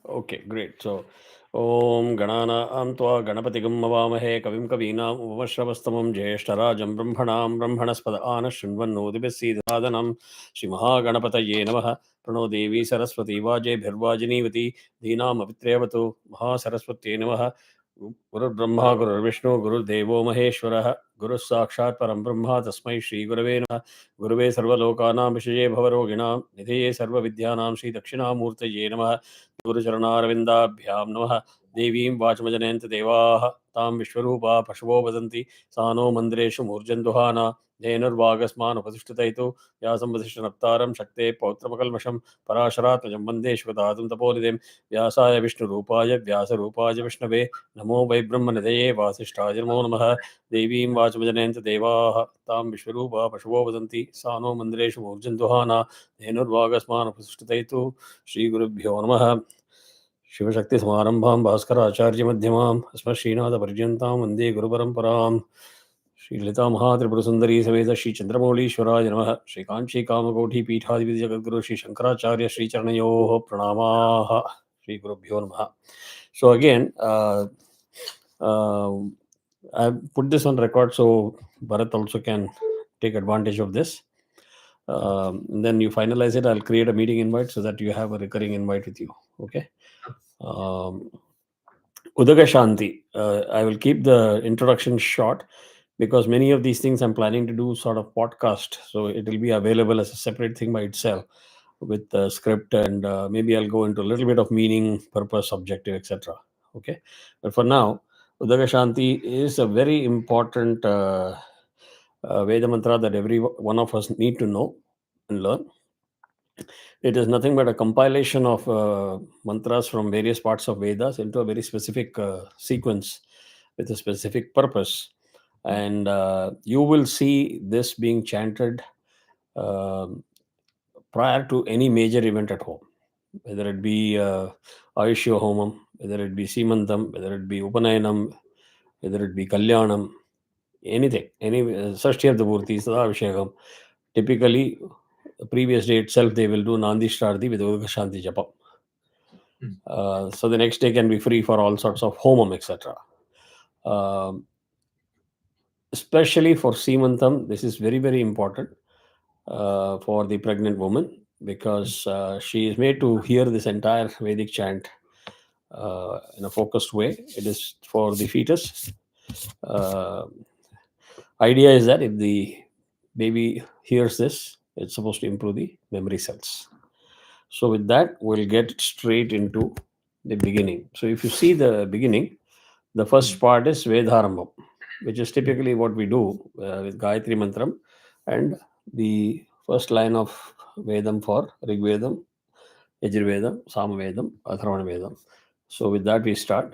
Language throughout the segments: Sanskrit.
Okay, great. So, Om Ganana Amtva Ganapatigam Mavamahe Kavim Kavinam Uvashravastamam Jeshtarajam Brahmanam Brahmanaspada Anashunvan Nodibesi Shri Mahaganapataye Namaha Prano Devi Saraswati Vaje Bhirvajinivati Dhinam Avitrevatu Maha Saraswati Namaha Guru Brahma Guru Vishnu Guru Devo Maheshwaraha Guru Sakshat Param Brahma Tasmai Shri Gurave Namaha Guruve Sarvalokanam Vishaye Bhavaroginam Nidhaye Sarva Vidyanam Shri Dakshinamurtaye Namaha गुरुचरणारविन्दाभ्यां नमः देवीं वाचमजनयन्त देवाः तां विश्वरूपा पशवो वदन्ति सा नो मन्दिरेषु मूर्जन्दुहाना धेनुर्वागस्मानुपतिष्ठितैतु व्यासं शक्ते पौत्रमकल्मषं पराशरात्मजं वन्दे श्वतातं तपोनिधिं व्यासाय विष्णुरूपाय व्यासरूपाय विष्णवे नमो वै ब्रह्मनिधये वासिष्ठाय नमो नमः देवीं वाचमजनयन्त देवाः तां विश्वरूपा पशवो वदन्ति सा नो मन्दिरेषु मूर्जन्दुहाना धेनुर्वागस्मानुपतिष्ठितैतु श्रीगुरुभ्यो नमः शिवशक्ति समारंभां भास्कराचार्य मध्यमाम् अस्मश्रीनाथपर्यन्तां वन्दे गुरुपरम्पराम् श्रीललिता महात्रिपुरसुन्दरी समेत श्रीचन्द्रमौलीश्वराय नमः श्रीकाञ्चीकामकोटिपीठाधिपति जगद्गुरु श्रीशङ्कराचार्य श्रीचरणयोः प्रणामाः श्रीगुरुभ्यो नमः. So again, I put this on record so Bharat also can take advantage of this. Then you finalize it. I'll create a meeting invite so that you have a recurring invite with you. Okay. Udagashanti. I will keep the introduction short because many of these things I'm planning to do sort of podcast. So it will be available as a separate thing by itself with the script, and maybe I'll go into a little bit of meaning, purpose, objective, etc. Okay. But for now, Udagashanti is a very important Veda mantra that every one of us need to know and learn. It is nothing but a compilation of mantras from various parts of Vedas into a very specific sequence with a specific purpose. And you will see this being chanted prior to any major event at home, whether it be Ayushya Homam, whether it be Simantam, whether it be Upanayanam, whether it be Kalyanam, anything, any Sashti of the Murti, Sadavishekam. Typically, the previous day itself, they will do Nandi Shtardi with Udagashanti Japam. So the next day can be free for all sorts of homam, etc. Especially for Simantam, this is very, very important for the pregnant woman because she is made to hear this entire Vedic chant in a focused way. It is for the fetus. Idea is that if the baby hears this, it's supposed to improve the memory cells. So with that, we'll get straight into the beginning. So if you see the beginning, the first part is Vedharambam, which is typically what we do with Gayatri Mantram and the first line of Vedam for Rigvedam, Yajurvedam, Samavedam, Atharvana Vedam. So with that we start.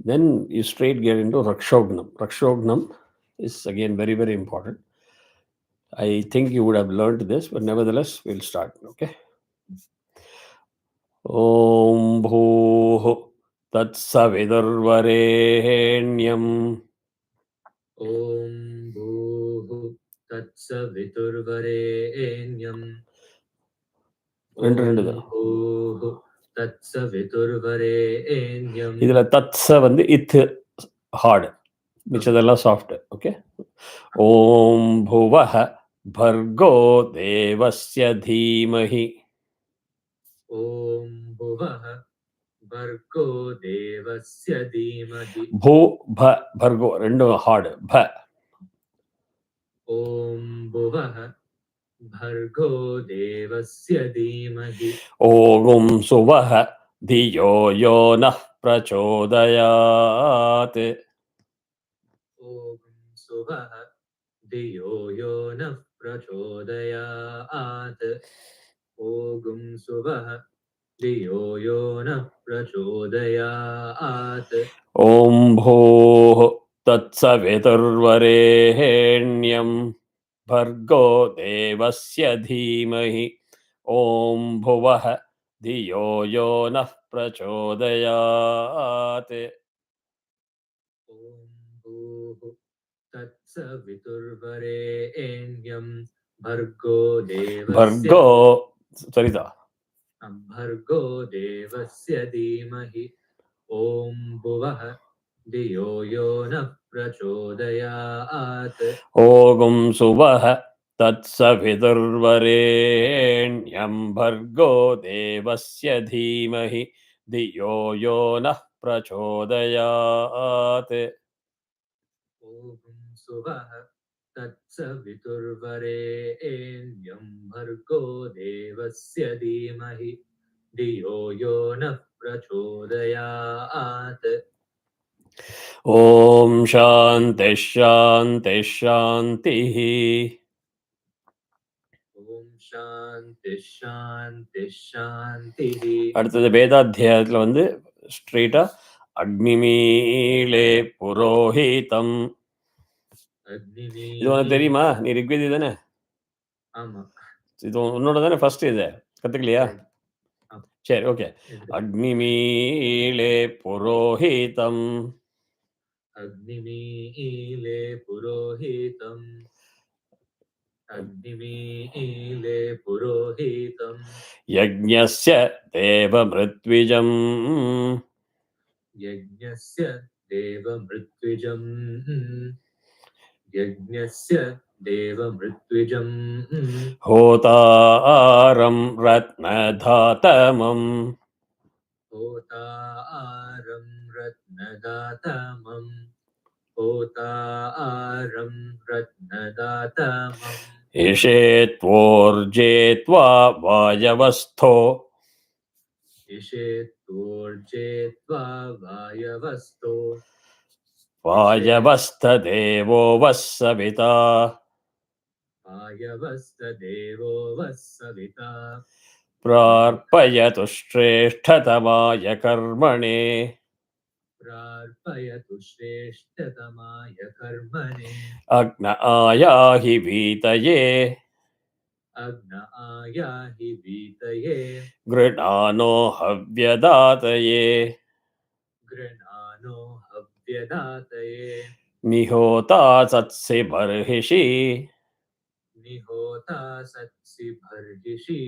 Then you straight get into Rakshognam. Rakshognam is again very, very important. I think you would have learned this, but nevertheless, we'll start. Okay. Om Bhuh Tatsaviturvarenyam. Om Bhuh Tatsaviturvarenyam. ரெண்டு தான். Bhuh Tatsaviturvarenyam. இதுல தத்ச வந்து இத் ஹார்ட், மிச்சதெல்லாம் சாஃப்ட். ஓகே. ஓம் புவஹ भर्गो देवस्य धीमहि. Om Bhuvah Bhargo Devasya Dhimahi. भू भ भर्गो రెండు హార్డ్. భ. Om Bhuvah Bhargo Devasya Dhimahi. ओम सुवह धियो यो नः प्रचोदयात्. Om Suvah Diyo Yo Nah Prachodayat. Om Suvah Diyo Yo Nah Prachodayat. ओम भूः तत्सवितुर्वरेण्यं भर्गो देवस्य धीमहि ओम भुवः धियो यो नः प्रचोदयात्. Om Bhuh Tatsaviturvarenyam Bhargo Devasya. भर्गो सरिता भर्गो देवस्य धीमहि ॐ भुवः धियो यो नः प्रचोदयात् ओगुं सुवः तत्सवितुर्वरेण्यं भर्गो देवस्य धीमहि धियो यो नः प्रचोदयात् ॐ सुवः तत्सवितुर्वरेण्यं भर्गो देवस्य धीमहि धियो यो नः प्रचोदयात् ॐ शान्तिः शान्तिः शान्तिः ॐ शान्तिः शान्तिः शान्तिः அடுத்தது வேதாத்தியாயத்தில் வந்து ஸ்ட்ரெயிட்டா அக்னிமீலே புரோஹிதம். இது உனக்கு தெரியுமா? நீ ரிக்வேதி தானே? ஆமா. இது உன்னோட தானே ஃபர்ஸ்ட் இது கத்துக்கலையா? சரி, ஓகே. அக்னிமீலே புரோஹிதம். अग्निमीले पुरोहितम् अग्निमीले पुरोहितम् यज्ञस्य देवमृत्विजम् यज्ञस्य देवमृत्विजम् यज्ञस्य देवमृत्विजम् होतारं रत्नधातमम् होतारं रत्नदातमम् होतारं रत्नदातमम् इषेत्वोर्जेत्वा वायवस्थो इषेत्वोर्जेत्वा वायवस्थो वायवस्थदेवो वः सविता वायवस्थदेवो वः सविता प्रार्पयतु श्रेष्ठतमाय कर्मणे प्रार्पयतु श्रेष्ठतमाय कर्मणे अग्न आयाहि वीतये अग्न आयाहि वीतये गृणानो हव्यदातये गृणानो हव्यदातये निहोता सत्सि बर्हिषि निहोता सत्सि बर्हिषि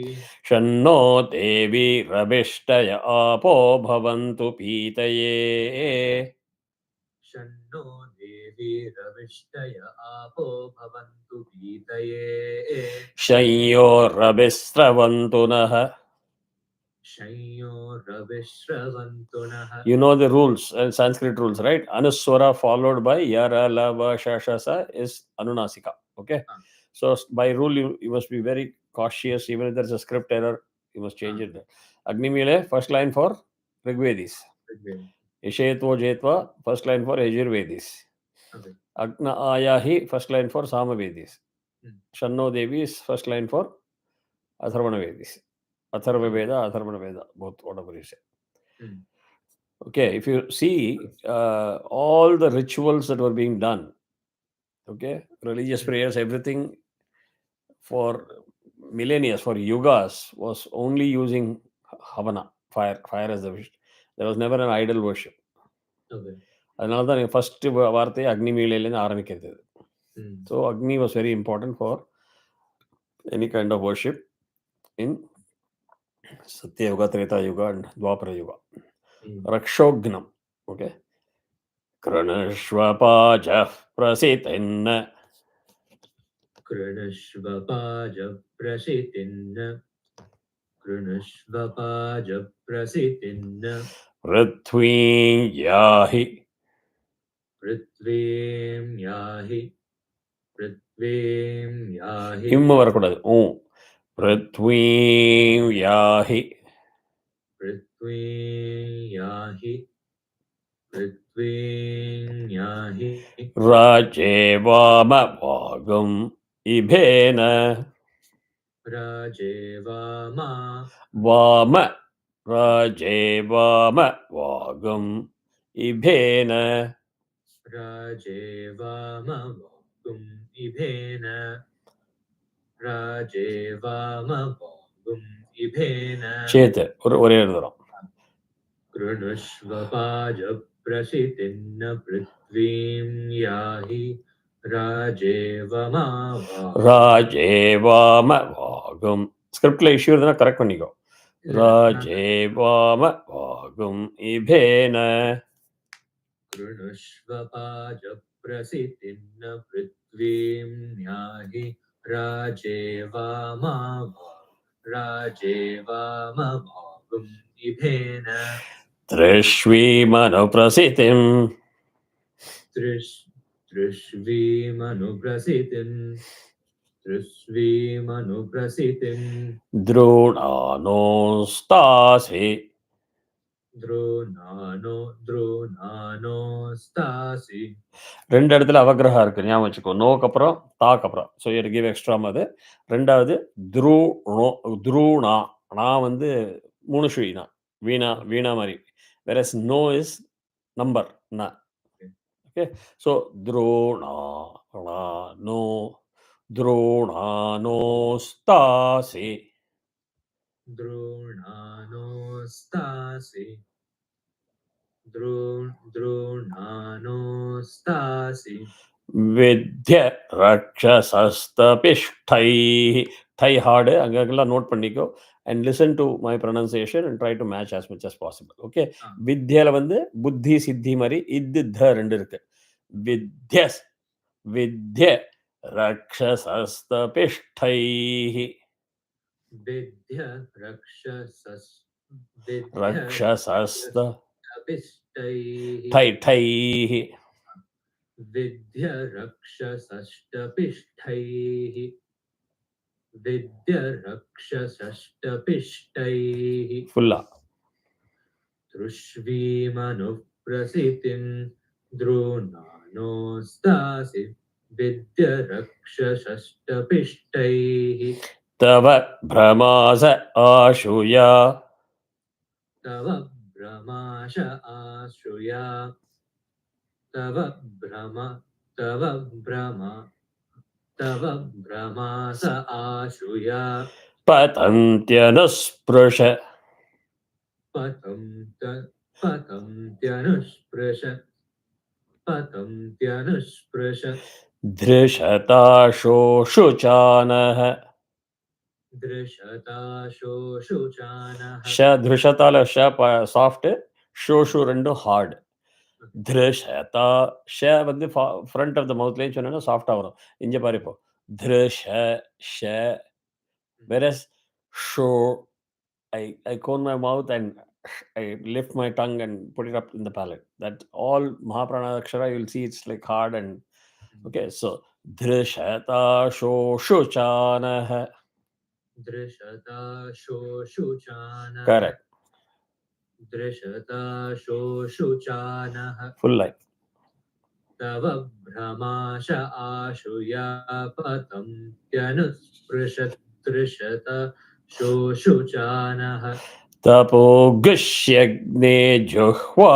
शन्नो देवी रविष्टय आपो भवन्तु पीतये शन्नो देवी रविष्टय आपो भवन्तु पीतये शंयो रविस्रवन्तु नः. शंयो रविश्रवन्तु नः. You know the rules, Sanskrit rules, right? Anuswara followed by yara, lava, shashasa is anunasika. Okay. So by rule, you must be very cautious. Even if there's a script error, you must change it. Agnimile, first line for Rigvedis. Ishetvo Jetva, first line for Yajurvedis. Okay. Agna Ayahi, first line for Samavedis. Shanno Devi is first line for Atharvana Vedis. Atharva Veda, Atharvana Veda, both, whatever you say. Okay, if you see all the rituals that were being done, okay, religious prayers, everything for millennia, for yugas, was only using Havana, fire as the wish. There was never an idol worship. Okay. அதனால தான் ஃபர்ஸ்ட் வார்த்தை அக்னி மீளையிலேருந்து ஆரம்பிக்கிறது. So Agni was very important for any kind of worship in Satyayuga, Tretayuga and Dvapara yuga. ரக்ஷோக்னம். Okay. கிருணஸ்வபாஜ பிரசித்தின்ன कृणश्वपाज प्रसितिन्न कृणश्वपाज प्रसितिन्न पृथ्वीं याहि पृथ्वीं याहि पृथ्वीं याहि இம்ம வரக்கூடாது. ஓ पृथ्वीं याहि पृथ्वीं याहि पृथ्वीं याहि राजे वामभागम् इभेन राजे वामा वाम राजे वामभागम् इभेन राजे वामभागम् इभेन राजे वामभागम् इभेन சேத்து ஒரே எழுதுறோம். कृणुष्वपाज प्रसितिन्न पृथ्वीं याहि राजे वामभागम् ராஜே வாமபாகம். ஸ்கிரிப்ட்ல இஷ்யூ இருந்தா கரெக்ட் பண்ணிக்கோ. Raje Vama Vagum Ibhena. कृणुष्वपाज प्रसिद्धिन्न पृथ्वीं न्याहि राजे वामभागुम् इभेन Trishvi Manoprasitim. तृष्वीमनुप्रसिद्धिम् Drunanostasi. द्रोणानोस्तासि ரெண்டு இடத்துல அவக்கிரகா இருக்கு, ஞாபகம் வச்சுக்கோ. நோக்கு அப்புறம் தாக்கு அப்புறம். ஸோ யூ கிவ் எக்ஸ்ட்ரா அது. ரெண்டாவது த்ரூணா. நான் வந்து மூணு ஸ்ரீனா வீணா வீணா மாதிரி. வேற நோ இஸ் நம்பர் ந. ஓகே, ஸோ த்ரோணா நோ द्रोणानोस्तासि. द्रोणानोस्तासि द्रोणानोस्तासि வித்ய ரக்ஷசஸ்தபிஷ்டை. டை ஹார்டு அங்கெல்லாம் நோட் பண்ணிக்கோ. And listen to my pronunciation and try to match as much as possible. Okay, வித்யால வந்து புத்தி சித்தி மாதிரி த ரெண்டு இருக்கு. வித்யஸ் வித்ய ரக்ஷசஸ்தபிஷ்டை. विद्य ரக்ஷசஸ்த रक्षसस्तपिष्टैः tie tie. विद्य रक्षसष्टपिष्टैः विद्य रक्षसष्टपिष्टैः ஃபுல்லா. दृष्वीमनुप्रसिद्धिं द्रोणानोस्तासि विद्य रक्षसष्टपिष्टैः तव भ्रमास आशुया. तव भ्रमाश आश्रुया तव भ्रमास आश्रुया पतन्त्यनुस्पृश. पतन्त्यनुस्पृश धृषताशोषुचानः. दृशताशोषुचानः ஷ धृषताल ஷ சாஃப்ட், ஷோஷு ரெண்டும் ஹார்டு. திருஷதா ஷ வந்து ஃப்ரண்ட் ஆஃப் த மவுத்லேயும் சொன்னா சாஃப்டாக வரும். இங்கே பாரு இப்போ திருஷ ஷ. Versus show, I cone my mouth and I lift my tongue and put it up in the palate. That all Mahaprana Akshara, you'll see it's like hard and okay. So drishata shoshuchanah. दृशता शोषुचानः Correct. दृशता शोषुचानः Full line. तव भ्रमाश आशुया पतन्त्यनुस्पृशत् दृशत शोषुचानः तपोगुष्यग्ने जुह्वा.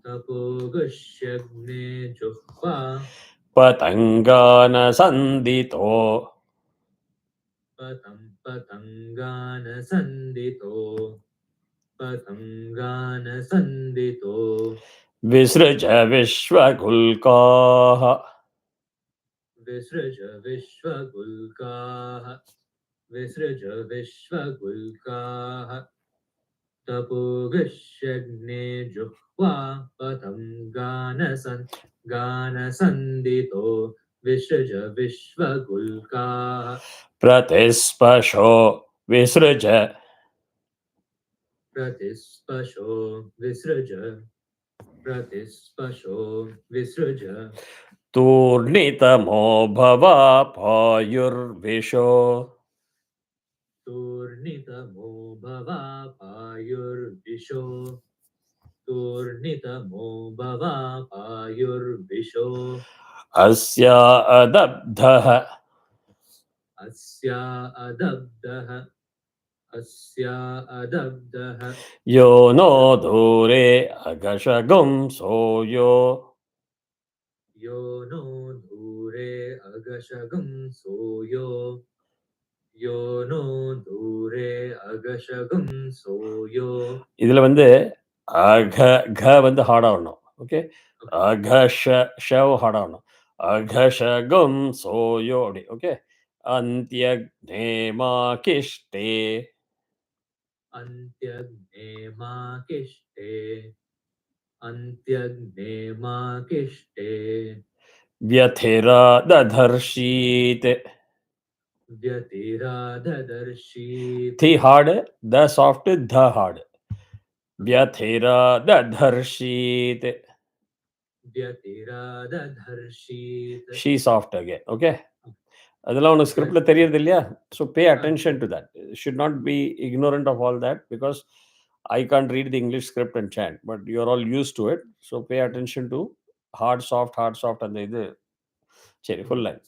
तपोगुष्यग्ने जुह्वा पतङ्गानसन्दितो. पतङ्गानसन्दितो विसृज विश्वगुल्काः. विसृज विश्वगुल्काः तपोगुष्यग्ने जुह्वा पतङ्गानसन्दितो विसृज विश्वगुल्काः प्रतिस्पशो विसृज. प्रतिस्पशो विसृज तूर्णितमो भवा पायुर्विशो. तूर्णितमो भवा पायुर्विशो तूर्णितमो भवा पायुर्विशो अस्या अदब्धः. अस्या अदब्धः यो नो दूरे अगशगुं सोयो. यो नो दूरे अगशगं सोयो यो नो दूरे अगशगं सोयो. இதுல வந்து அக க வந்து ஹார்ட் ஆகணும். ஓகே, அக ஷ ஷவ் ஹார்ட் ஆகணும். Aghashagam soyodi. Okay. Antyagne ma kishte. अन्त्यग्ने मा किष्टे अन्त्यग्ने मा किष्टे Vyathira dadharshit. व्यतिराददर्शीत् The hard, the soft, the hard. okay Vyathira dadharshit. व्यतिरादधर्षीत् She soft again. Okay. அதெல்லாம் உனக்கு व्यत् ஸ்கிரிப்டில் தெரியறது இல்லையா? So pay ah, attention to that. Should not be ignorant of all that because I can't read the English script and chant, but you're all used to it. So pay attention to hard, soft அந்த இது. சரி, full okay. line.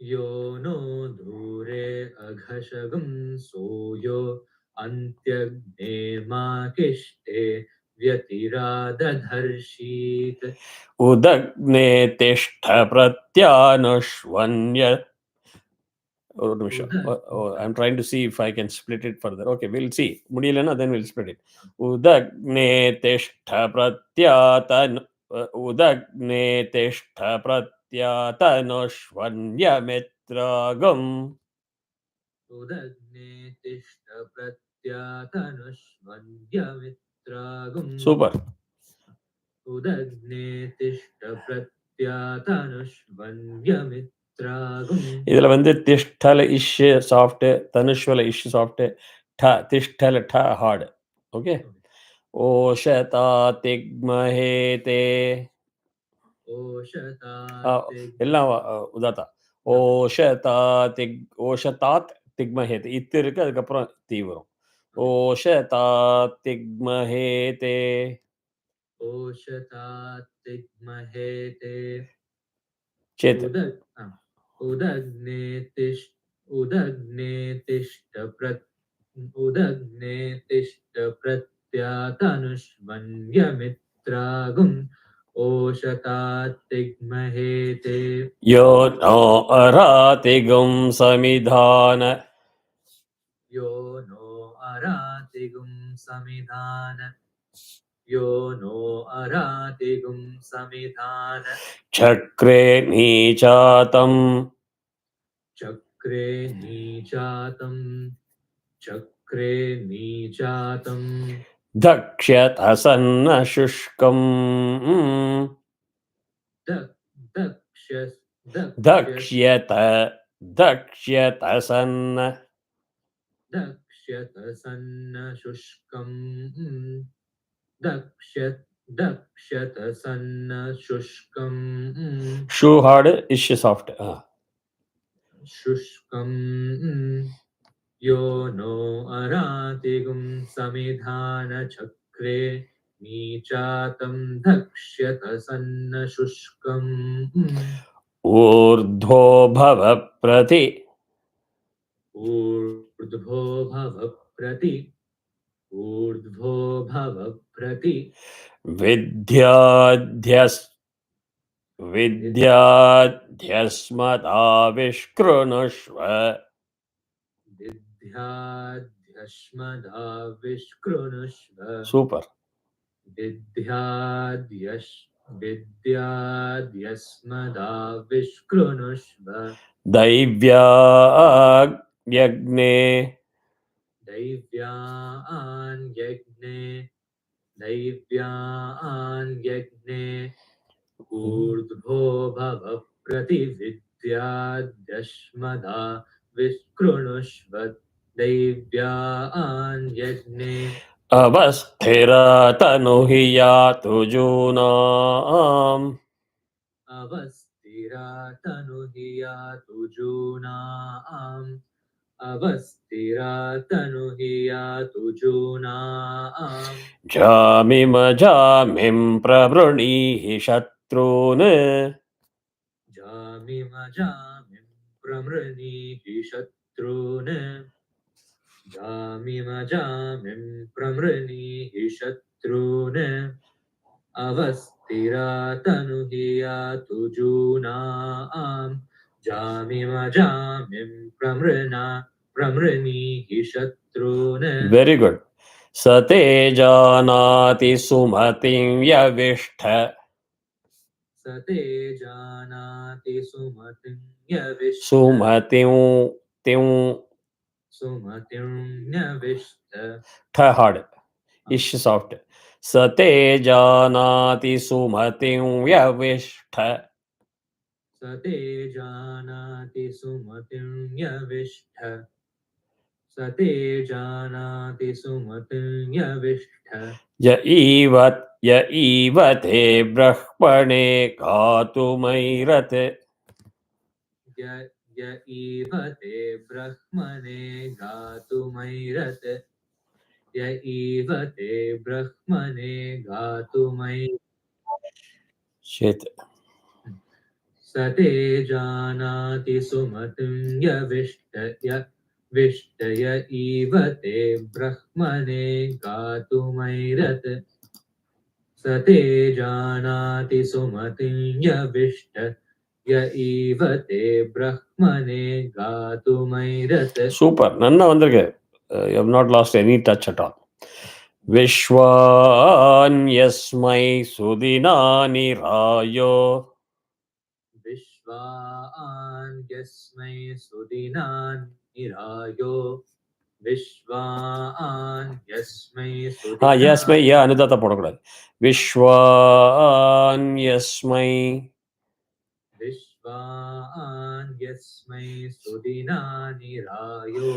यो नो धूरे अघशगं सोयो अन्त्यग्ने मा किष्टे व्यतिरादधर्षीत् उदग्ने तिष्ठ प्रत्यानुष्वन्य. ஒரு நிமிஷம். I'm trying to see if I can split it further. Okay, we'll see. முடியலன்னா then we'll split it. उदग्ने तिष्ठ प्रत्यातन उदग्ने तिष्ठ प्रत्यातनुष्वन्यमित्रगम्. उदग्ने तिष्ठ प्रत्यातनुष्वन्यमित्रागुम् Super. उदग्ने तिष्ठ प्रत्यातनुष्वन्यमित्रागुम् இதுல வந்து திஷ்டல இஷ் சாஃப்ட், தனுஷ்வல இஷ் சாஃப்ட், ட திஷ்டல ட ஹார்ட். ஓகே. ஓஷதா திக்மஹேதே. எல்லாம் உதாத்தா. ஓஷதா திக் ஓஷதாத் திக்மஹேதே. இத்து இருக்கு, அதுக்கப்புறம் தீ வரும். ஓஷதா திக்மஹேதே. ओषतात्तिग्महेते சேத். उदग्ने तिष्ठ उदग्ने तिष्ठ उदग्ने तिष्ठ प्रत्यातनुष्वन्यमित्रागुम् ओषतात्तिग्महेते யோ நோ அராதிகும் சமிதான. यो नो अरातिगुं समिधान यो नो अरातिगुं समिधान சக்ரே நீச்சாதம். चक्रे नीचातम् चक्रे नीचातम् தக்ஷ்யத் அசன்ன சுஷ்கம். दक्ष्यस् தக்ஷ்யத தக்ஷ்யத் அசன்ன. दक्ष्यतसन्न शुष्कम् दक्ष्यतसन्न शुष्कम् ஷூ ஹார்டு இஷ் சாஃப்ட். शुष्कम् यो नो अरातिगुं समिधानचक्रे नीचातं दक्ष्यतसन्न शुष्कम् ஊர்த்வோ பவ பிரதி. ऊर्ध्वो भव प्रति ऊर्ध्वो भव प्रति வித்யாத்யஸ் வித்யாத்யஸ்மதாவிஷ்கிருணுஷ்வ. विद्याद्यश्मदाविष्कृणुष्व சூப்பர். विद्याद्यस्मदाविष्कृणुष्व दैव्याग्ने. दैव्यान्यग्ने ऊर्ध्वो भव प्रतिविद्याद्यश्मदा विष्कृणुष्व दैव्यान्यग्ने अवस्थिरतनुहि यातु जूनाम्. अवस्थिरातनुहि यातु जूनाम् अवस्थिरातनुहि यातु जूनाम् जामिमजामिं प्रवृणीहि शत्रून्. जामिमजामिं प्रमृणीहि शत्रून् जामिमजामिं प्रमृणीहि शत्रून् अवस्थिरातनुहि यातु जूनाम् जामिमजामिं प्रमृणीहि शत्रून् वेरी गुड. सते जानाति सुमतिं यविष्ठ. सते जानाति सुमतिं न्यविष्ट सुमतिं न्यविष्ट ठ hard. Ish soft. Sate janati sumatim yavishtha. सते जानाति सुमतिं न्यविष्ट सते जानाति सुमतिं न्यविष्ट Ya te brahmane घातुमैरथ. य य इव ते ब्रह्मणे गातुमैरत् य इव ते ब्रह्मणे गातुमै Shit. स ते जानाति सुमतिं विष्टय इव ते ब्रह्मणे गातुमैरत् स ते जानाति सुमतिं य इव ते ब्रह्मणे गातुमैरत् Super. Nanna vandirukku. You have not lost any touch at all. Vishwanyasmai sudinani rayo. विश्वान् यस्मै सुदिनान् निरायो विश्वान् यस्मै Yasmai, सुदिनान् yeah, anudata podakudadu. Vishwanyasmai विश्वान् यस्मै सुदिनान् निरायो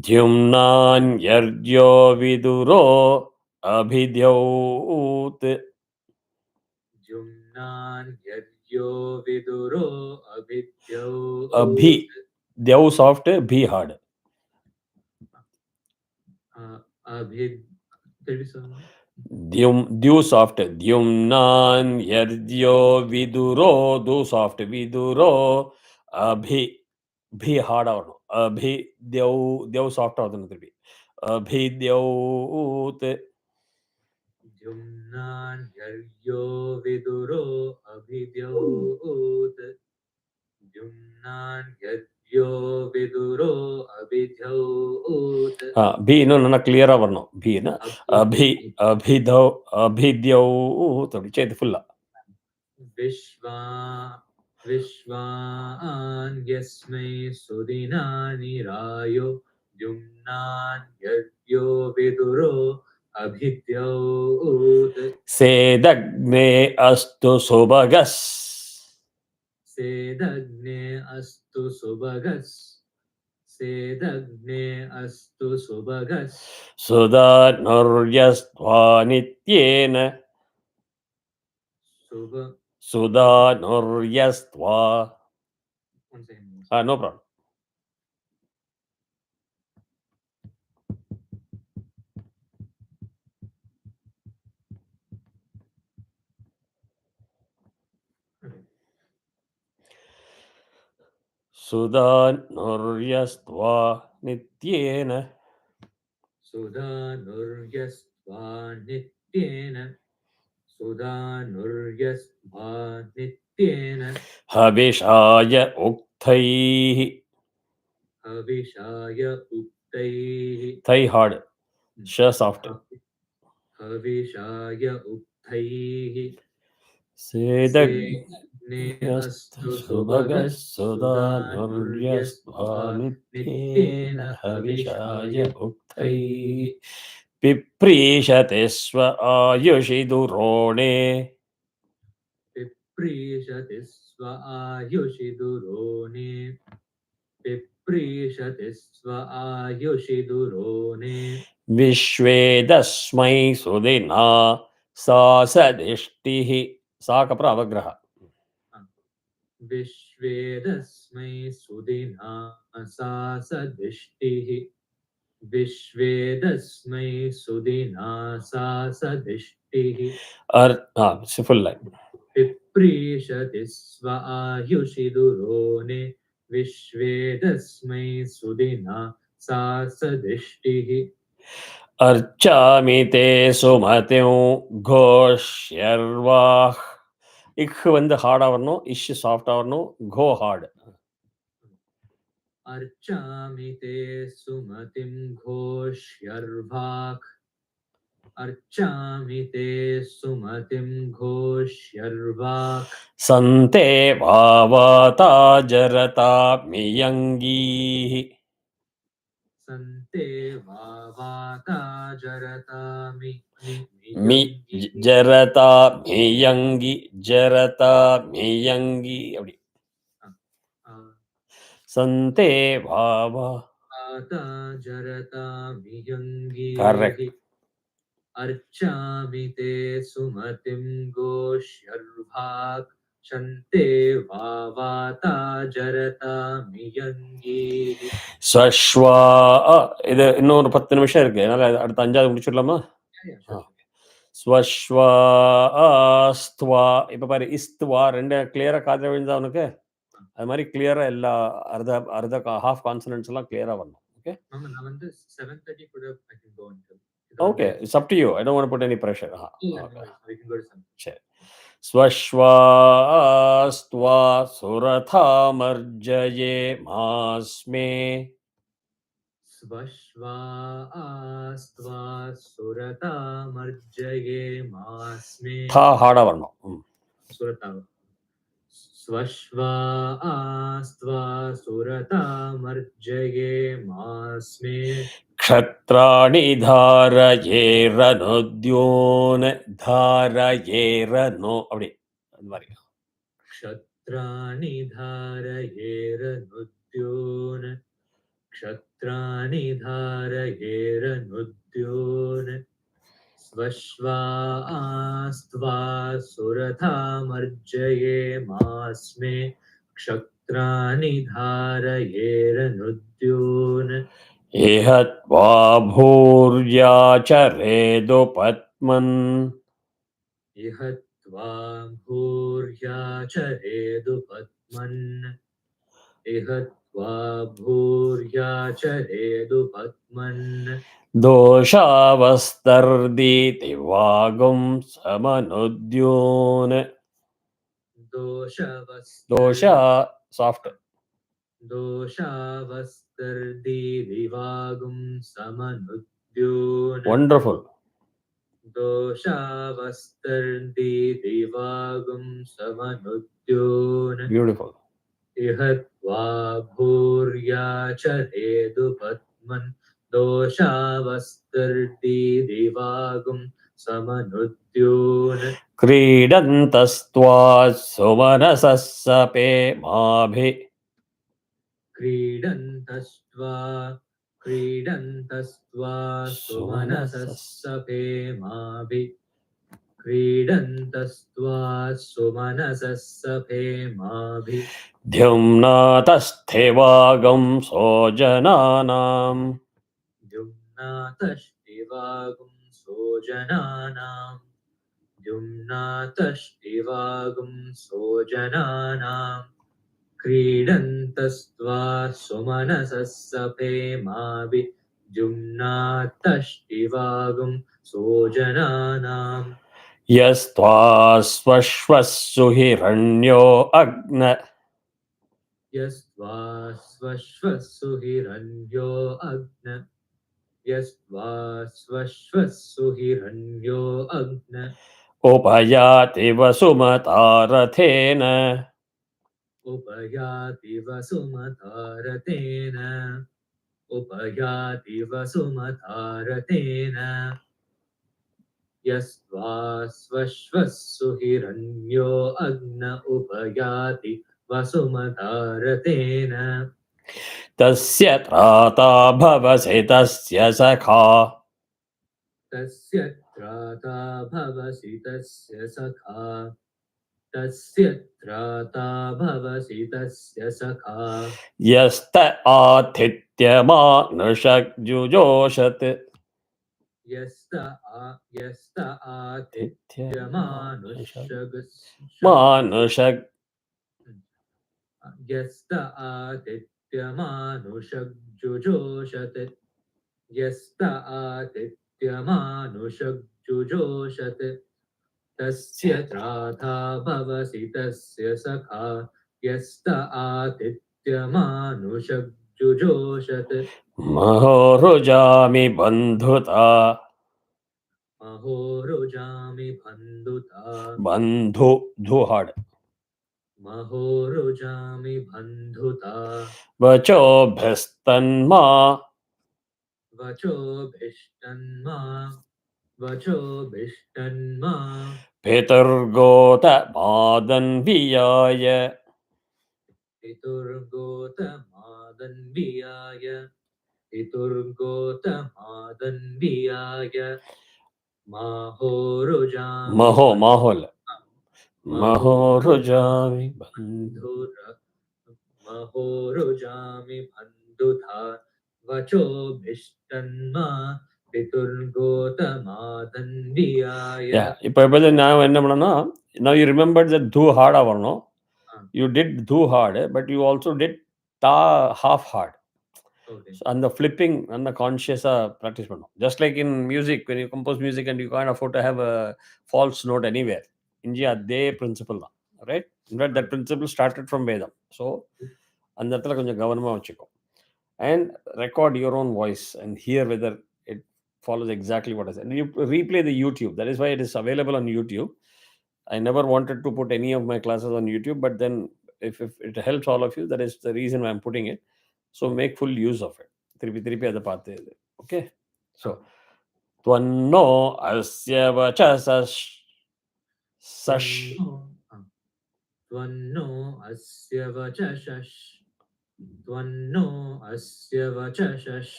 द्युम्नान्यर्यो viduro abhidyauत. जुम्नान् यज्ञो विदुरो अभिद्यौ Abhi. Dyav soft, bhi hard. अभिद् Dyu soft. Dyumnan yardyo viduro. Du soft. Viduro abhi. Bhi hard avanu. Abhi dyav soft avanu tirbi. Abhidyaut. जुम्नान् यज्ञो विदुरो अभिद्यौत् जुम्नान् यज्ञो विदुरो अभिद्यौत् Bhi no nana clear avanu. Bhi na. Abhidyaut. Chait full. विश्वान् यस्मै सुदिनानि रायो जुम्नान् यज्ञो विदुरो अभिद्यौत् Sedagne astu subhagas. सेदग्ने अस्तु सुभगस् सेदग्ने अस्तु सुभगस् Sudanuryastva nityena. शुभ Sudanuryastva. one second. No problem. Sudanuryastva nityena. सुधानुर्यस्त्वा नित्येन सुधानुर्यस्त्वा नित्येन Havishaya uktaihi. हविषाय उक्तैः Thai hard. Sha soft. हविषाय उक्तैः Sedagne अस्तु astu सुभगः subhagas. Sudanuryastva nityena. Havishaya uktaihi. Piprishate swa ayushi durone. पिप्रीषति स्व आयुषि दुरोणे पिप्रीषति स्व Ayushi दुरोणे Vishvedasmai sudina sasadishtihi. Sakapra avagraha. विश्वेदस्मै सुदिना सा सदिष्टिः विश्वेदस्मै सुदिना सा सदिष्टिः Full line. पिप्रीषति स्व आयुषि दुरोणे विश्वेदस्मै सुदिना सा सदिष्टिः Archami te sumatiu ghoshyarvah. Ik vandu hard avarno, ish soft avarno, go hard. अर्चामि ते सुमतिं घोष्यर्वाक् अर्चामि ते सुमतिं घोष्यर्वाक् सन्ते भावाता जरताम्यङ्गीः सन्ते वाता जरतामि मि मियङ्गिः जरताम्यङ्गी அப்படி सन्ते भावा वाता जरतामियङ्गिः करेक्ट अर्चामि ते सुमतिं घोष्यर्वाक् शन्ते वाता जरतामियङ्गिः ஸ்வஸ்வா இது இன்னொரு 10 நிமிஷம் இருக்கு அதனால அடுத்த 5வது முடிச்சிடலாமா ஸ்வஸ்வாஸ்துவா இப்போ பாரு இஸ்துவா ரெண்டு கிளியரா காதுல விழுந்தா உனக்கு அது மாதிரி கிளியரா எல்லா அர்த்த அர்த்த ஹாஃப் கான்சனன்ட்ஸ் எல்லாம் கிளியரா வரணும் ஓகே நான் வந்து 7:30 கூட I can go until okay it's up to you I don't want to put any pressure we can go to 7. சரி ஸ்வஸ்வாஸ்த்வா சுரதாமர்ஜயே மாஸ்மே स्वश्वास्त्वा सुरतामर्जये मास्मे தா ஹார்டா வரணும் सुरता स्वश्वास्त्वा सुरतामर्जये मास्मे क्षत्राणि धारयेरनुद्योन धारयेरनो அப்படி அந்த மாதிரி क्षत्राणि धारयेरनुद्योन क्षत्राणि धारयेरनुद्योन स्वश्वास्त्वा सुरथामर्जये मास्मे क्षत्राणि धारयेरनुद्योन इह त्वा भूर्याचरेदुपत्मन् इह त्वा भूर्याचरेदुपत्मन् इह त्वा भूर्याचरेदुपत्मन् दोषावस्तर्दीति वागुं समनुद्योन दोषा साफ्ट दोषावस्तर्दीविवागुं समनुद्योन वंडरफुल दोषावस्तर्दीविवागुं समनुद्योन ब्यूटिफुल इह त्वा भूर्याचरेदुपत्मन् दोषावस्तर्दीविवागुं समनुद्योन क्रीडन्तस्त्वा सुमनसः सपे माभि क्रीडन्तस्त्वा सुमनसः सपेमाभि क्रीडन्तस्त्वा सुमनसः सपेमाभि द्युम्नातस्थिवागं सोजनानाम् द्युम्नातष्टिवागुं सोजनानां द्युम्नातष्टिवागुं सोजनानां क्रीडन्तस्त्वा सुमनसः सपेमाभि द्युम्नातष्टिवागुं सोजनानां यस्त्वा स्वश्वः सुहिरण्यो अग्न यस्त्वा स्वश्वः सुहिरण्यो अग्न यस्त्वा स्वश्वः सुहिरण्यो अग्न उपयाति वसुमतारथेन उपयाति वसुमतारतेन उपयाति वसुमतारतेन यस्त्वा स्वश्वः सुहिरण्यो अग्न उपयाति वसुमतारतेन तस्य त्राता भवसि तस्य सखा तस्य त्राता भवसि तस्य सखा तस्य त्राता भवसि तस्य सखा यस्त आतिथ्यमानुषजुजोषत् यस्त मानुषग यस्त आतिथ्यमानुषजुजोषत् यस्त आतिथ्यमानुषजुजोषत् तस्य त्राता भवसि तस्य सखा यस्त आतिथ्यमानुषजुजोषत् महोरुजामि बन्धुता महोरुजामि बन्धुता बन्धु धु hard महोरुजामि बन्धुता वचोभ्यस्तन्मा वचोभिष्टन्मा पितुर्गोत मादन्वियाय पितुर्गोतमादन्वियाय पितुर्गोतमादन्वियाय माहोरुजामि महो बन्धुता माहोल महोरुजामि बन्धुर महोरुजामि बन्धुधा वचोभिष्टन्मा पितुर्गोतमादन्वियाय Yeah, இப்போ நான் என்ன பண்ணனா now you remembered that do hard வரணும் you did do hard but you also did ta half hard okay so and the flipping and the conscious practice பண்ணணும் just like in music when you compose music and you can't afford to have a false note anywhere India அதே principle தான் right in fact that principle started from Vedam so அந்த இடத்துல கொஞ்சம் கவனமா வச்சுக்கோ and record your own voice and hear whether it follows exactly what I said. And you replay the YouTube. That is why it is available on YouTube. I never wanted to put any of my classes on YouTube, but then if it helps all of you, that is the reason why I'm putting it. So make full use of it. Tiripi ada paate. Okay. So tvanno asya vachasas sash त्वन्नो अस्य वचषस् त्वन्नो अस्य वचषस्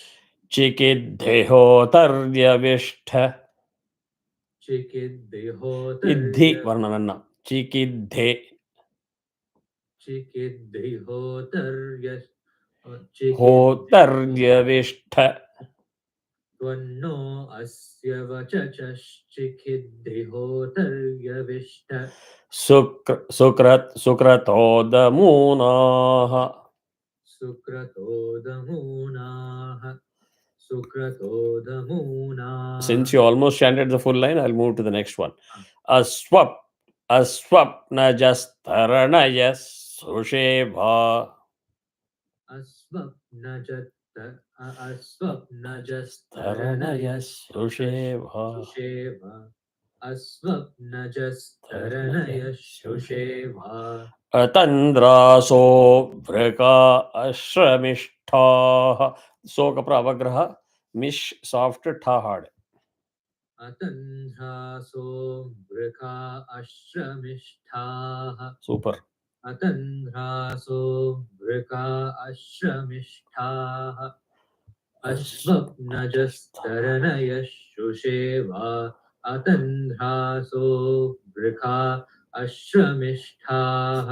चिकिद्धेहोतर्यविष्ठ चिकिद्देहोतर्य इद्धि वर्णनन्न चिकिद्धे चिकिद्देहोतर्य होतर्यविष्ठ त्वन्नो अस्य वचषश्चिकिद्देहोतर्यविष्ट सुक्रतोदमूनाः सुक्रतोदमूनाः Since you almost chanted the full line, I'll move to the next one. Aswapnajastaranaya susheva अस्वप्नजस्तरणय शुषेव अस्वप्नजस्तरणय शुषेवा अतन्द्रासो वृका अश्रमिष्ठाः सोकप्र अवग्रह मिश soft tha hard अतन्ध्रासो वृका अश्रमिष्ठाः super अतन्ध्रासो वृका अश्रमिष्ठाः अश्वप्नजस्तरणय शुषेवा अतन्ध्रासो वृका अश्रमिष्ठाः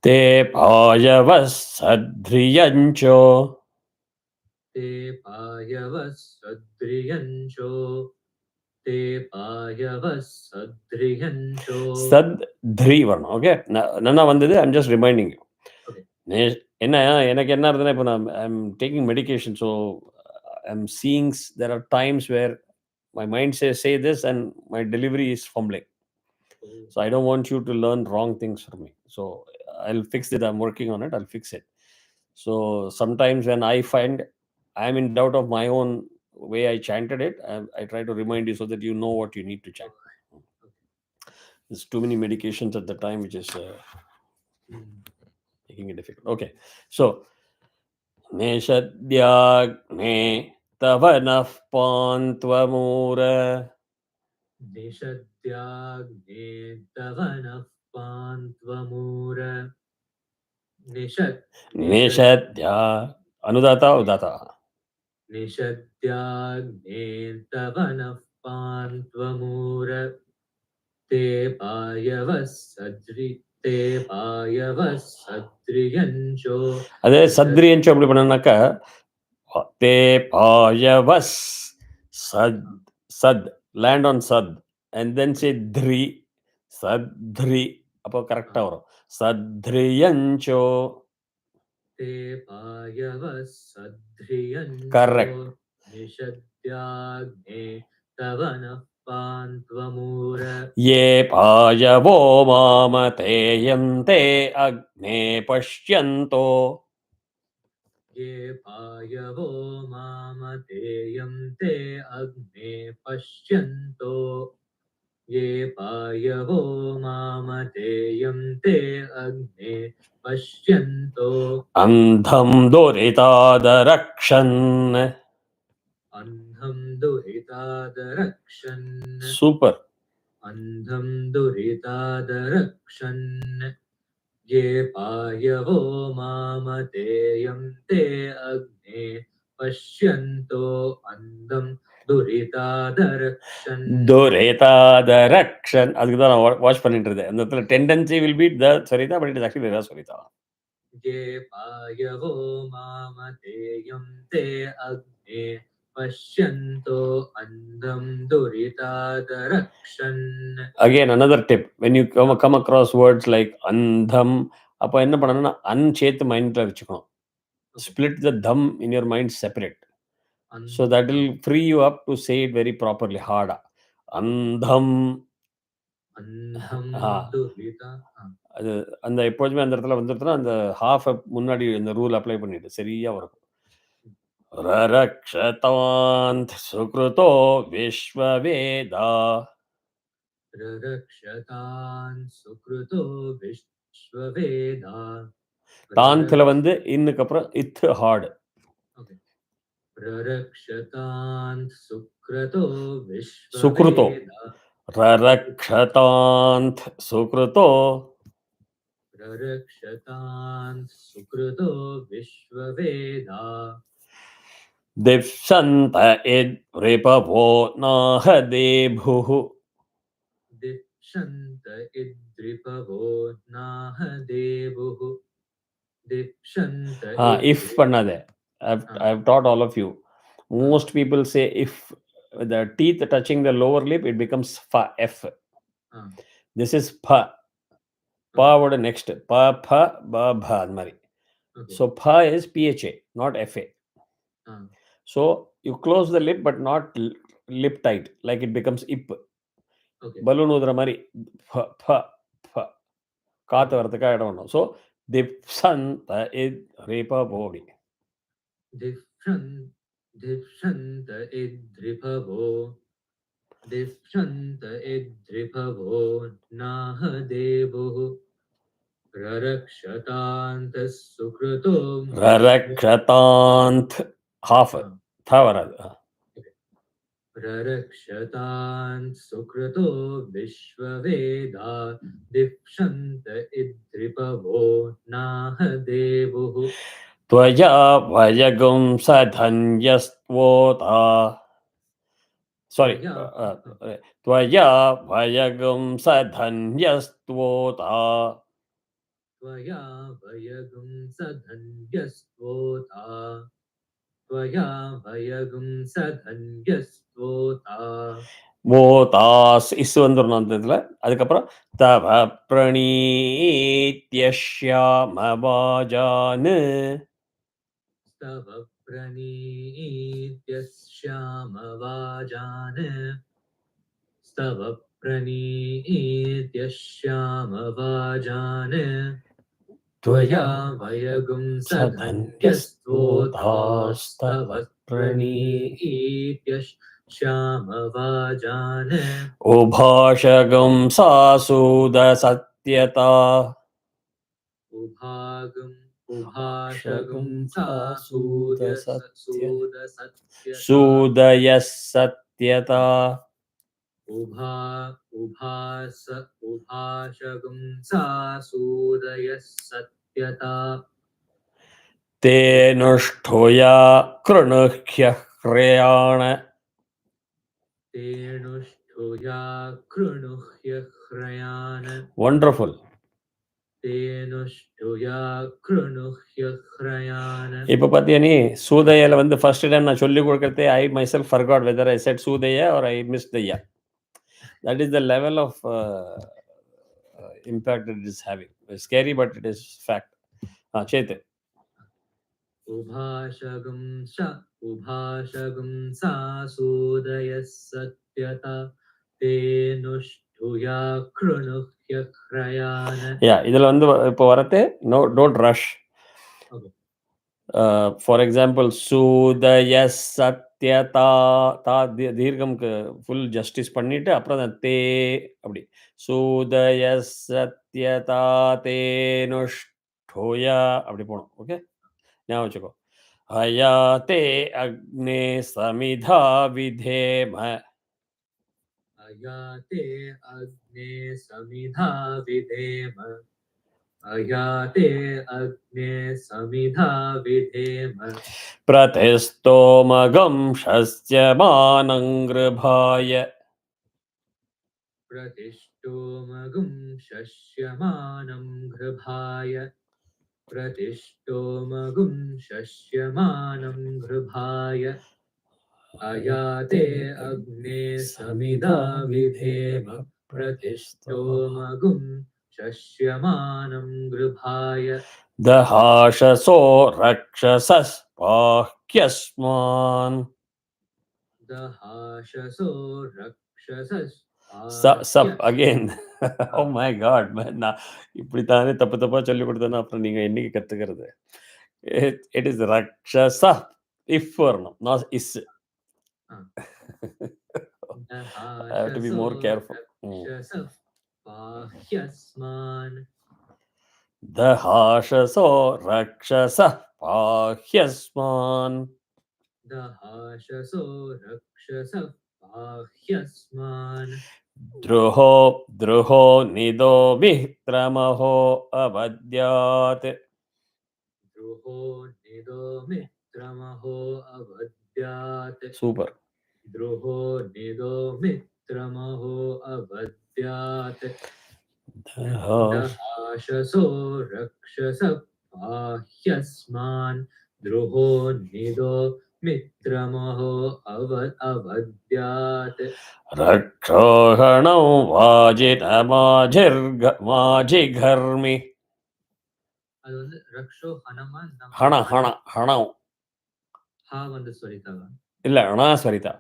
ते पायवः सध्रियञ्चो ते पायवः सद्रियञ्चो ते पायवः सद्रियञ्चो सद्ध्रि वर्णம் ஓகே நான் வந்தது ஐம் ஜஸ்ட் ரிமைண்டிங் யூ என்ன எனக்கு என்ன இருந்ததுன்னா இப்போ நான் I'm taking medication so I'm seeing there are times where my mind says say this and my delivery is fumbling so I don't want you to learn wrong things from me so I'll fix it I'm working on it I'll fix it so sometimes when I find I'm in doubt of my own way I chanted it I try to remind you so that you know what you need to chant there's too many medications at the time which is making it difficult okay so Neshadyagne tavanah pantvamura निषद्याग्ने तवनः पान्त्वमूर निषद्या अनुदाता उदाता निषद्याग्ने तवनः पान्त्वमूर ते पायवः सद्रियञ्चो அதே சத்ரியஞ்சோ எப்படி பண்ணனாக்கா தே பாயவஸ் சத் சத் land on sad and then say dhri sadhri அப்போ கரெக்டா வரும் சத்ரியஞ்சோ ते पायवः सद्रियञ्चो correct निषद्याग्ने तवनः पान्त्वमूर ये पायवो मामतेयन्ते अग्ने पश्यन्तो ये पायवो मामतेयं ते अग्ने पश्यन्तो ये पायवो मामतेयं ते अग्ने पश्यन्तो अन्धं दुरितादरक्षन्. अन्धं दुहितादरक्षन् Super. अन्धं दुहितादरक्षन् ये पायवो मामतेयं ते अग्ने पश्यन्तो अन्धं दुरितादरक्षन् Duretadarakshan. அதுக்கு தான் நான் வாட்ச் பண்ணிட்டு இருந்தேன். அந்த இடத்துல டெண்டன்சி வில் பி த சரிதா, பட் இட் இஸ் ஆக்சுவலி வேற சரிதா. ये पायवो मामतेयं ते अग्ने पश्यन्तो अन्धं दुरितादरक्षन् Again, another tip. When you come across words like andham, அப்போ என்ன பண்ணணும்னா அன் சேர்த்து மைண்ட்ல வச்சுக்கணும். Split the dham in your mind separate. So that will free you up to say it very properly, harder. Andham. अन्धं दुहिता அது அந்த எப்போதுமே அந்த இடத்துல வந்துருச்சுன்னா அந்த ஹாஃப் முன்னாடி இந்த ரூல் அப்ளை பண்ணிட்டு சரியா வரும். ரரக்ஷதாந்த் சுக்ருதோ விஸ்வவேதா. ररक्षतान् सुकृतो विश्ववेदा தான்த்துல வந்து இன்னுக்கு அப்புறம் இத்து ஹார்டு. ररक्षतान् सुक्रतो சுக்ருதோ. विश्ववेदा ரரக்ஷதாந்த் சுக்ருதோ. ररक्षतान् सुकृतो विश्ववेदा दिप्सन्त इद् रिपवो नाहदेभुः. दिक्षन्त इद्रिपवो नाह देवुः दिक्षन्त If பண்ணாதே. I've taught all of you. Most people say if the teeth touching the lower lip, it becomes fa, f. This is pa. Pa would next. Pa, pha, ba, bha. So pa is pha, not fa. So you close the lip but not lip tight, like it becomes ip. Balloon udra mari. Pha, pha, pha. காத்து வரதுக்காக இடம் வேணும். ஸோ திப்சந்த இத் ரிபவோடி. दिक्षन्त इद्रिपवो दिक्षन्त इद्रिपवो नाह देवुः ररक्षतान्त सुकृतो ரரக்ஷதாந்த் ஹாஃப் த வராது. ररक्षतान् सुकृतो विश्ववेदा दिक्षन्त इद्रिपवो नाह देवुः त्वया वयगुं सधन्यस्त्वोता. Sorry. त्वया वयगुं सधन्यस्त्वोता. त्वया वयगुं सधन्यस्त्वोता त्वया वयगुं सधन्यस्त्वोता ஓதாஸ் இஸ் வந்துடணும் அந்த இதில். அதுக்கப்புறம் தவ பிரணீத்யஷ்யாமவாஜானு. तव प्रणीत्यश्यामवाजान् तव प्रणीत्यश्यामवाजान् त्वया वयगुं सधन्यस्त्वोतास्तव प्रणीत्यश्यामवाजान् उभाषगं सासूदसत्यता. उभाषगं सूदयः सत्यता. उभाषगं सासूदयः सत्यता तेनुष्ठुया कृणुह्यः ह्रयाण. तेनुष्ठुया कृणुह्यः ह्रयान्. Wonderful. இப்போ பார்த்தியா நீ சூதையில வந்து ஃபர்ஸ்ட் டைம் நான் சொல்லி கொடுக்கறதே I myself forgot whether I said சூதையா ஆர் ஐ மிஸ் தையா. That is the level of impact it is having. Scary but it is fact. சேத்து. உபாஷகம் சாசூதய சத்யதா தேனுஷ்டுயா க்ருணுஹ்ய க்ரயான். இதுல வந்து இப்போ வரது no don't rush. For example, Sudaya Satyata, ta தீர்க்கம்க்கு ஃபுல் ஜஸ்டிஸ் பண்ணிட்டு அப்புறம் அந்த தே அப்படி சூதய சத்யதா தேனுஷ்டோயா அப்படி போகணும். ஓகே, ஞாபகம் வச்சுக்கோ. ஹயாத்தே அக்னே சமிதா விதேம. अयाते अग्ने समिधा विधेम अयाते अग्ने समिधा विधेम பிரதிஸ்தோமகம் ஷஸ்யமானங்கிருபாய. प्रतिष्ठोमगुं शस्यमानं गृभाय प्रतिष्ठोमगुं शस्यमानं गृभाय अयाते अग्ने समिधा विधेम प्रतिष्ठोमगुं शस्यमानं गृभाय दहाशसो रक्षसस्पाह्यस्मान्. दहाशसो रक्षसस् Sup again. Oh my god, man. நான் இப்படித்தானே தப்பு தப்பா சொல்லி கொடுத்தேன்னா அப்புறம் நீங்க என்னைக்கு கத்துக்கிறது? It is rakshasa. If வரணும், not is. I have to be more careful. दहाशसो रक्षसः पाह्यस्मान्. दहाशसो रक्षसः पाह्यस्मान् द्रुहो निदो मित्रमहो अवद्यात्. द्रुहो निदो मित्रमहो अवद्यात् Super. द्रुहो निदो मित्रमहो अवद्यात् दहाशसो रक्षसः पाह्यस्मान् द्रुहो निदो मित्रमहो अवद्यात् रक्षोहणौ वाजिघर्मि. அது வந்து ரக்ஷோ ஹனமா ஹணம் ஹா வந்து ஸ்வரிதாவா இல்ல அணா ஸ்வரிதா.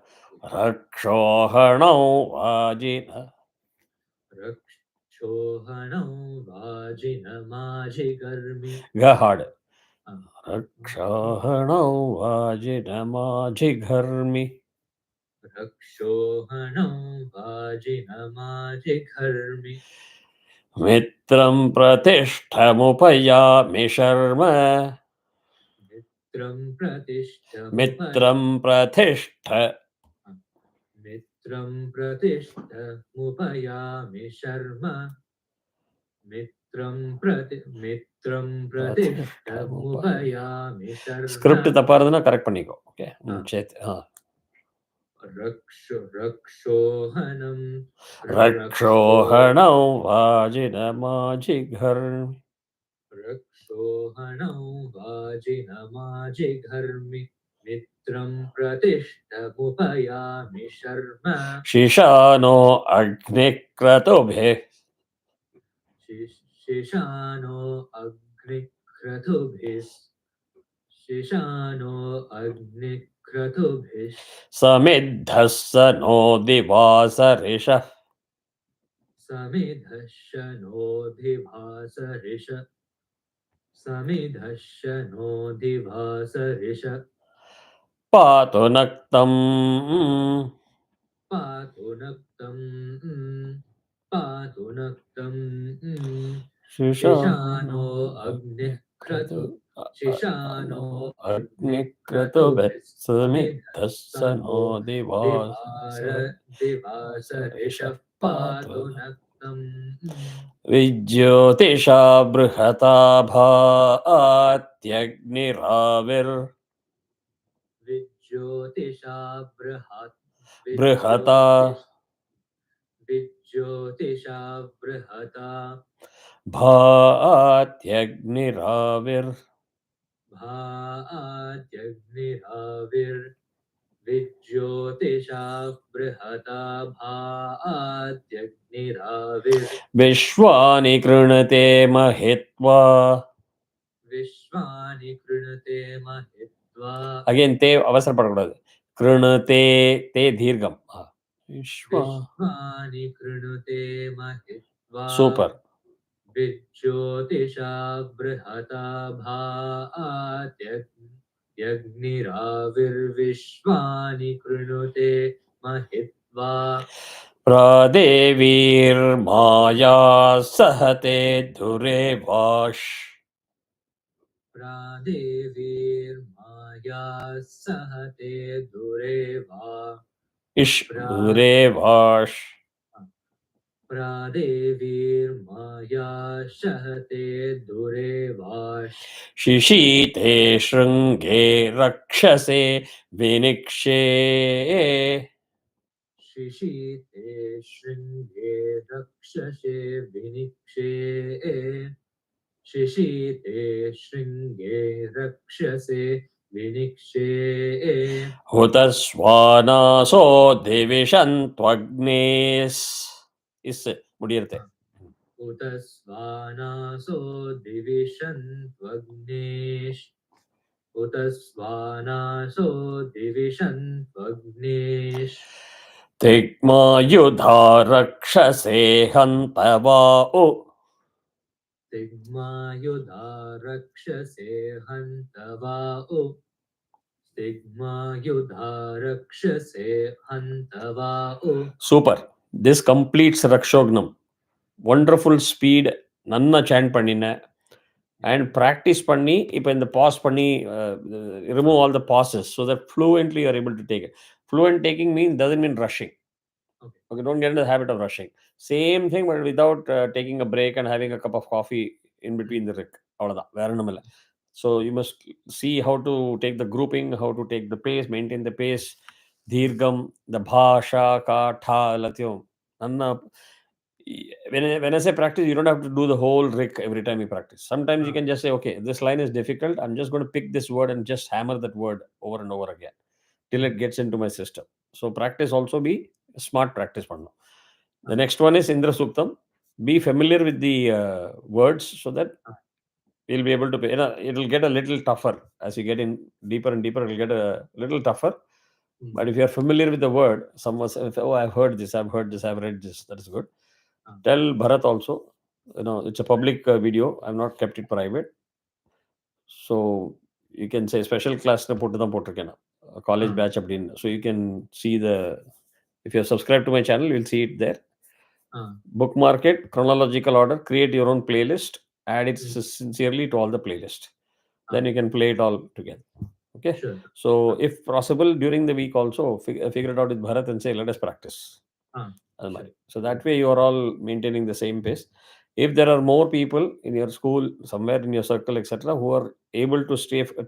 ரக்ஷோஹணௌ வாஜின. ரக்ஷோஹணௌ வாஜின மாஜிகர்மி கஹாடு. ரக்ஷோஹணௌ வாஜின மாஜிகர்மி. रक्षोहणौ वाजिनमाजिघर्मि मित्रं प्रतिष्ठमुपयामि शर्म. मित्रं प्रतिष्ठमुपयामि मित्रं प्रतिष्ठमुपयामि शर्म मित्रं प्रतिष्ठमुपयामि शर्म. ஸ்கிரிப்ட் தப்பா இருந்ததுன்னா கரெக்ட் பண்ணிக்கோ. ஓகே, சேத். रक्षोहणौ वाजिनमाजिघर्मि. रक्षोहणौ वाजिनमाजिघर्मि मित्रं प्रतिष्ठमुपयामि शर्म शिशानो अग्निक्रतुभिः. शिशानो अग्निक्रतुभिः समिद्धः स नो दिवासरिषः. समिधश्च नोधिवासरिष पातु नक्तम् शिशानो अग्निक्रतुभिः समिद्धः स नो दिवासरिषः. पातु नक्तम् विज्योतिषा बृहता भात्यग्निराविर्. विज्योतिषा बृहता भात्यग्निराविर्. विज्योतिषा बृहता भात्यग्निराविर् विश्वानि कृणते महित्वा. विश्वानि कृणते महित्वा. अगेन ते அவசரப்படக்கூடாது. कृणते ते दीर्घम. विश्वानि कृणते महित्वा. சூப்பர். विज्योतिषा बृहता भात्यग्निराविर्विश्वानि कृणुते महित्वा प्रादेवीर्माया सहते दुरेवाश प्रादेवीर्माया सहते दुरेवा इश दुरेवाश प्रादेवीर्माया सहते दुरेवाश शिशीते शृङ्गे रक्षसे विनिक्षे शिशीते शृङ्गे रक्षसे विनिक्षे शिशीते शृङ्गे रक्षसे विनिक्षे हुतस्वानासो दिविशन्त्वग्नेस् इस् मुडियर्ते उतस्वानासो दिविशन्त्वग्नेश् उतस्वानासो दिविशन्त्वग्नेश् तिग्मायुधा रक्षसे हन्तवा उ तिग्मायुधा रक्षसे हन्तवाउ तिग्मायुधा रक्षसे हन्तवाउ Super. This completes Rakshognam. Wonderful speed. Nanna chant pannina. And practice panni. Ipa in the pause panni. Remove all the pauses so that fluently you are able to take it. Fluent taking means doesn't mean rushing. Okay, don't get into the habit of rushing. Same thing, but without taking a break and having a cup of coffee in between the rick. Avladha, vera onum illa. So you must see how to take the grouping, how to take the pace, maintain the pace, dirgham, the bhasha, ka, tha, latyo. Nanna, when I say practice, you don't have to do the whole rick every time you practice. Sometimes you can just say, okay, this line is difficult. I'm just going to pick this word and just hammer that word over and over again till it gets into my system. So practice also be smart practice. The next one is Indra Suktam. Be familiar with the words so that you'll be able to pay. It'll get a little tougher as you get in deeper and deeper. It'll get a little tougher. But if you're familiar with the word, someone says, "Oh, I've heard this. I've heard this. I've read this." That is good. Tell Bharat also. It's a public video. I've not kept it private. So you can say special class college batch அப்படின்னு. So you can see if you're subscribed to my channel, you'll see it there. Bookmark it, chronological order, create your own playlist, add it sincerely to all the playlist. Then you can play it all together. Okay. Sure. So if possible, during the week also, figure it out with Bharat and say, let us practice. Sure. So that way you are all maintaining the same pace. If there are more people in your school, somewhere in your circle, etc., who are able to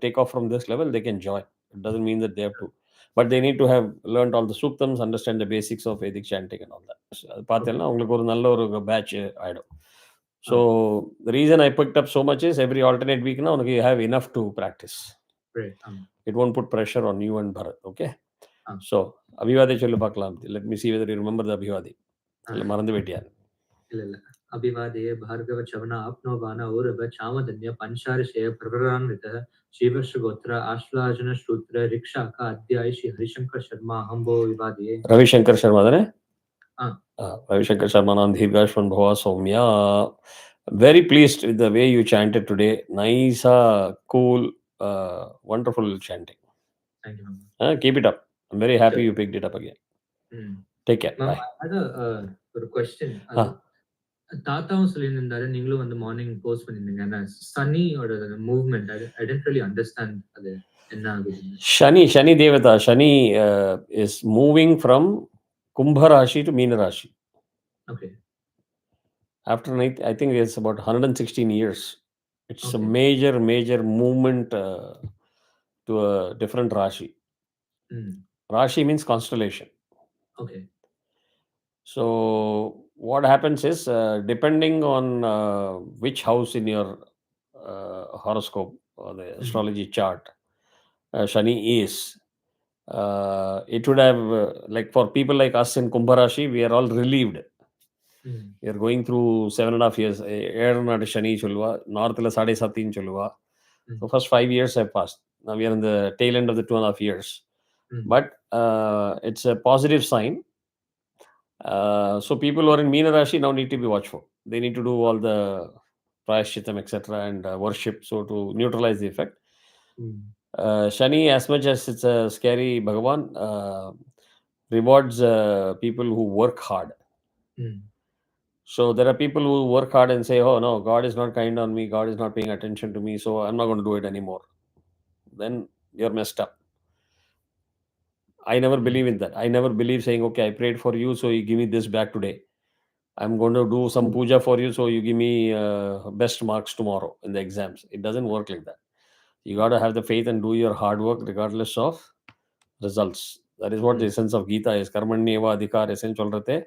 take off from this level, they can join. It doesn't mean that they have to, but they need to have learned all the suktams, understand the basics of Vedic chanting and all that. பார்த்தேன்னா உங்களுக்கு ஒரு நல்ல ஒரு batch ஆயிடும். So the reason I picked up so much is every alternate week now you have enough to practice. Great. It won't put pressure on you and Bharat. Okay. So Abhivadi சொல்ல பார்க்கலாம். Let me see whether you remember the Abhivadi. இல்லை மறந்து விட்டியா? ಇಲ್ಲ ಅಭಿವಾದಯೇ ಭಾರ್ಗವ ಚವನ ಆಪ್ನೋಬಾನ ಔರಭ ಚಾಮಧನ್ಯ ಪಂಚಾರಿಷಯ ಪ್ರವರಾನ್ವಿತ ಶಿವಶ್ರಗೋತ್ರ ಆಶ್ಲಾಜನ ಶ್ರೂತ್ರ ರಿಕ್ಷಾಕ ಅಧ್ಯಾಯ ಶ್ರೀ ಹರಿಶಂಕರ್ ಶರ್ಮಾ ಹಂಭೋ ವಿವಾದಯೇ ರವಿಶಂಕರ್ ಶರ್ಮಾ ಅದಾನೆ. Ravishankar Sharma Dirgashwan Bhava Soumya. Very pleased with the way you chanted today. Nice, cool, wonderful chanting. Thank you, ma'am. Keep it up. I'm very happy you picked it up again. Take care. Ma'am, Bye. I had a question. தாத்தாவும் சொல்லியிருந்தாரு நீங்களும் வந்து மார்னிங் போஸ்ட் பண்ணிருந்தீங்க சனியோட மூவ்மெண்ட் ஐ டென்ட் ரியலி அண்டர்ஸ்டாண்ட் அது என்ன ஆகுது. Shani Devata. Shani is moving from Kumbha Rashi to Meena Rashi. Okay. After I think it's about 116 years. It's Okay. a major movement to a different Rashi. Rashi means constellation. Okay. So what happens is, depending on which house in your horoscope or the astrology chart Shani is, it would have, like for people like us in Kumbha Rashi, we are all relieved. We are going through 7.5 years. Ernaad Shani Chulva, North la Sade Satin Chulva. So first 5 years have passed. Now we are in the tail end of the 2.5 years. But it's a positive sign. So people who are in Meena Rashi now need to be watchful. they need to do all the prayashchitam, etc., and worship, so to neutralize the effect. Shani, as much as it's a scary Bhagavan, rewards people who work hard. So there are people who work hard and say, oh no, God is not kind on me, God is not paying attention to me, so I'm not going to do it anymore. Then you're messed up. I never believe in that. I never believe saying, okay, I prayed for you, so you give me this back today. I'm going to do some puja for you, so you give me best marks tomorrow in the exams. It doesn't work like that. You got to have the faith and do your hard work regardless of results. That is what the essence of Gita is. Karmanyeva adhikar essence சொல்றதே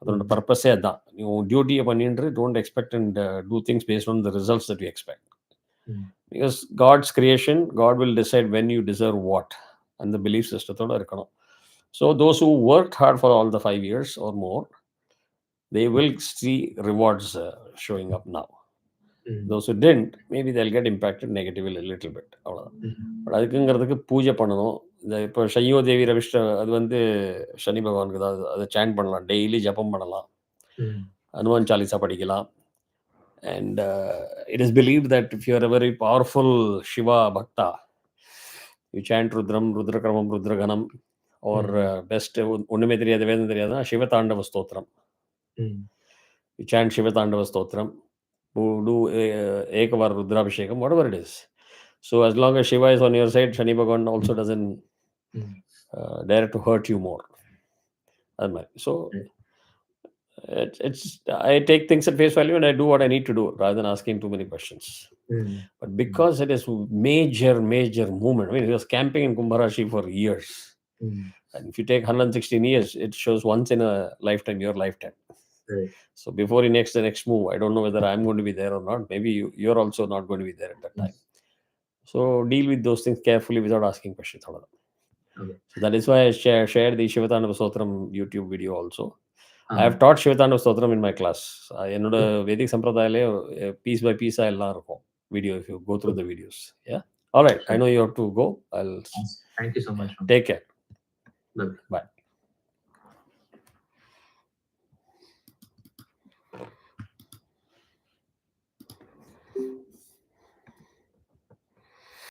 அதோட பர்பஸே அதான். நீ உன் டியூட்டியை பண்ணிட்டு don't expect and do things based on the results that you expect. Because God's creation, God will decide when you deserve what. And the belief system இருக்கணும். So those who worked hard for all the 5 years or more, they will see rewards showing up now. Those who didn't, maybe they'll get impacted negatively a little bit. அவ்வளோதான். பட் அதுக்குங்கிறதுக்கு பூஜை பண்ணணும். இந்த இப்போ சையோ தேவி ரவிஷ்ட அது வந்து சனி பகவானுக்கு தான். அதை சேண்ட் பண்ணலாம், டெய்லி ஜபம் பண்ணலாம், ஹனுமான் சாலிசா படிக்கலாம். And it is believed that if you are a very powerful Shiva Bhakta, you chant Rudram, Rudrakramam, Rudraganam, or best ஒன்றுமே தெரியாத வேதம் தெரியாதுன்னா சிவதாண்டவ ஸ்தோத்திரம். You chant Shivatandava Stotram, who do Ekavar Rudrabhishekam, whatever it is. So as long as Shiva is on your side, Shani Bhagavan also doesn't dare to hurt you more. So I take things at face value and I do what I need to do rather than asking too many questions. But because it is major movement, I mean, he was camping in Kumbharashi for years. And if you take 116 years, it shows once in a lifetime, your lifetime. Right. So before he makes the next move, I don't know whether I'm going to be there or not. Maybe you're also not going to be there at that time. So deal with those things carefully without asking questions. Okay. So that is why I share the Shivatandava Stotram YouTube video also. I have taught Shivatandava Stotram in my class. என்னோட Vedic Sampradaya piece by piece எல்லாம் இருக்கும் video if you go through the videos. Yeah. All right. I know you have to go. Thank you so much. Take care. Bye.